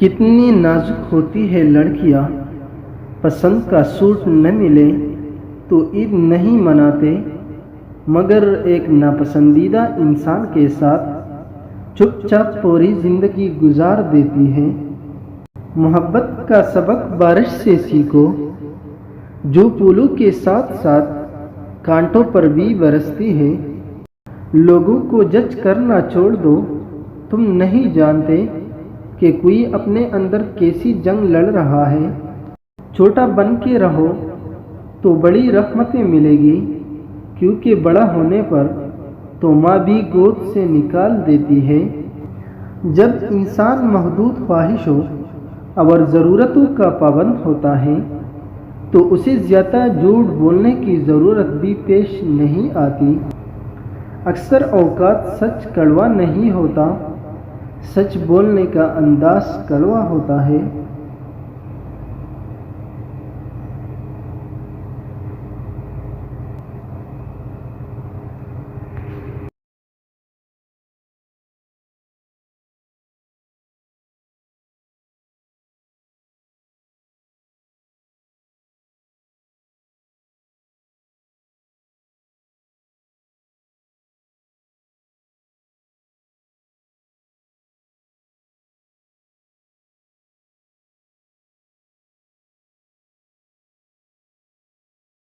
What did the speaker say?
کتنی نازک ہوتی ہے لڑکیاں، پسند کا سوٹ نہ ملے تو عید نہیں مناتے، مگر ایک ناپسندیدہ انسان کے ساتھ چپ چاپ پوری زندگی گزار دیتی ہے۔ محبت کا سبق بارش سے سیکھو، جو پھولوں کے ساتھ ساتھ کانٹوں پر بھی برستی ہے۔ لوگوں کو جج کرنا چھوڑ دو، تم نہیں جانتے کہ کوئی اپنے اندر کیسی جنگ لڑ رہا ہے۔ چھوٹا بن کے رہو تو بڑی رحمتیں ملے گی، کیونکہ بڑا ہونے پر تو ماں بھی گود سے نکال دیتی ہے۔ جب انسان محدود خواہشوں اور ضرورتوں کا پابند ہوتا ہے تو اسے زیادہ جھوٹ بولنے کی ضرورت بھی پیش نہیں آتی۔ اکثر اوقات سچ کڑوا نہیں ہوتا، سچ بولنے کا انداز کڑوا ہوتا ہے۔